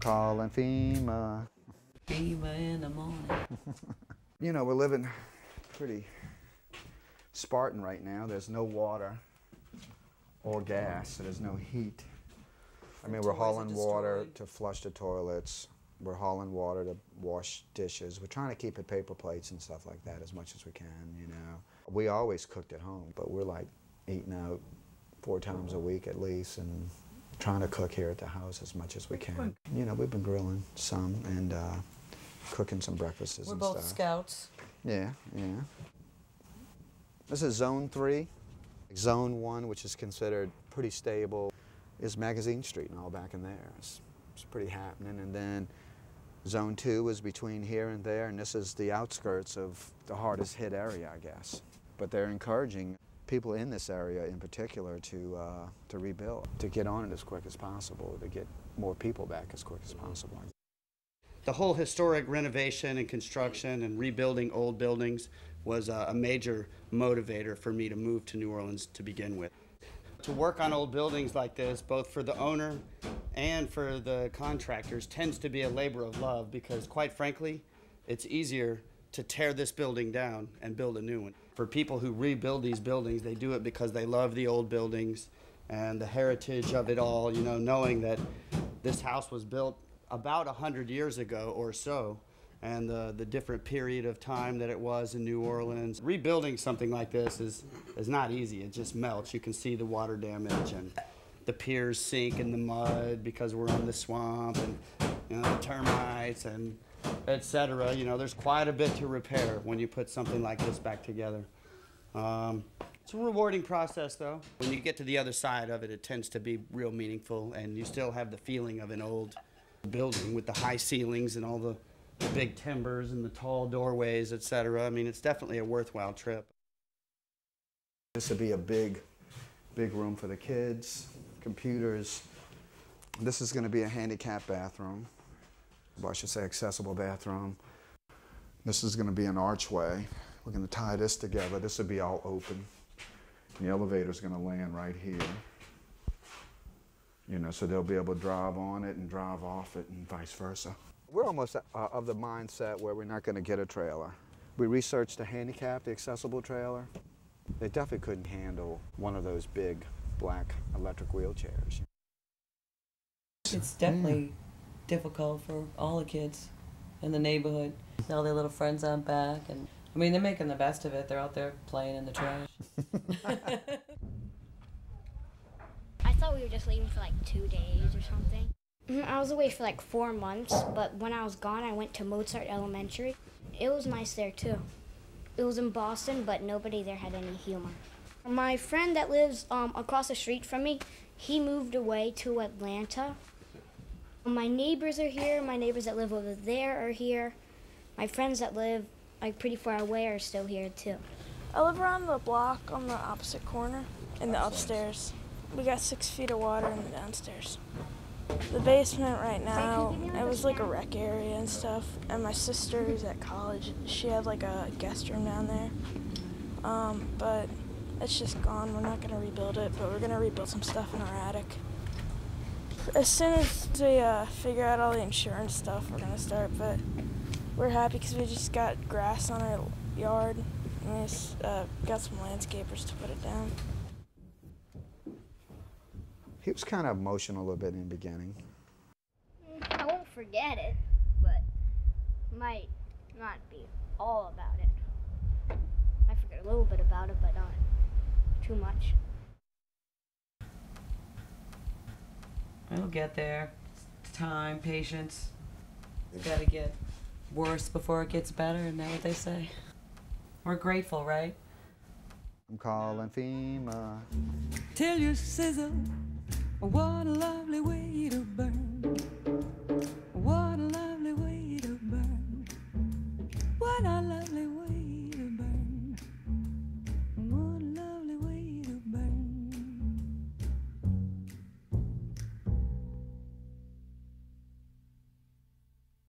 calling FEMA. FEMA in the morning. You know, we're living pretty Spartan right now. There's no water or gas, so there's no heat. I mean, we're hauling water to flush the toilets. We're hauling water to wash dishes. We're trying to keep it paper plates and stuff like that as much as we can, you know. We always cooked at home, but we're like eating out 4 times a week at least and trying to cook here at the house as much as we can. You know, we've been grilling some and cooking some breakfasts and stuff. We're both scouts. Yeah, yeah. This is Zone 3. Zone 1, which is considered pretty stable, is Magazine Street and all back in there. It's pretty happening. And then Zone 2 is between here and there, and this is the outskirts of the hardest hit area, I guess. But they're encouraging people in this area in particular to rebuild, to get on it as quick as possible, to get more people back as quick as possible. The whole historic renovation and construction and rebuilding old buildings was a major motivator for me to move to New Orleans to begin with. To work on old buildings like this, both for the owner and for the contractors, tends to be a labor of love because, quite frankly, it's easier to tear this building down and build a new one. For people who rebuild these buildings, they do it because they love the old buildings and the heritage of it all, you know, knowing that this house was built about 100 years ago or so, and the different period of time that it was in New Orleans. Rebuilding something like this is not easy. It just melts. You can see the water damage and the piers sink in the mud because we're in the swamp, and you know, the termites and etc. You know, there's quite a bit to repair when you put something like this back together. It's a rewarding process, though. When you get to the other side of it, it tends to be real meaningful, and you still have the feeling of an old building with the high ceilings and all the big timbers and the tall doorways, etc. I mean, it's definitely a worthwhile trip. This would be a big room for the kids, computers. This is going to be a handicapped bathroom. Well, I should say accessible bathroom. This is going to be an archway. We're going to tie this together. This will be all open. The elevator's going to land right here. You know, so they'll be able to drive on it and drive off it and vice versa. We're almost of the mindset where we're not going to get a trailer. We researched the handicap, the accessible trailer. They definitely couldn't handle one of those big black electric wheelchairs. It's definitely difficult for all the kids in the neighborhood. All their little friends aren't back, and I mean, they're making the best of it. They're out there playing in the trash. I thought we were just leaving for like 2 days or something. I was away for like 4 months, but when I was gone, I went to Mozart Elementary. It was nice there too. It was in Boston, but nobody there had any humor. My friend that lives across the street from me, he moved away to Atlanta. My neighbors are here. My neighbors that live over there are here. My friends that live like pretty far away are still here too. I live around the block on the opposite corner in the upstairs. We got 6 feet of water in the downstairs. The basement right now, it was like a rec area and stuff. And my sister who's at college, she had like a guest room down there. But it's just gone. We're not gonna rebuild it, but we're gonna rebuild some stuff in our attic. As soon as we figure out all the insurance stuff, we're gonna start, but we're happy because we just got grass on our yard, and we just, got some landscapers to put it down. He was kind of emotional a little bit in the beginning. I won't forget it, but might not be all about it. I forget a little bit about it, but not too much. It'll get there. It's time, patience. It's got to get worse before it gets better, isn't that what they say? We're grateful, right? I'm calling FEMA. Till you sizzle, what a lovely way to burn.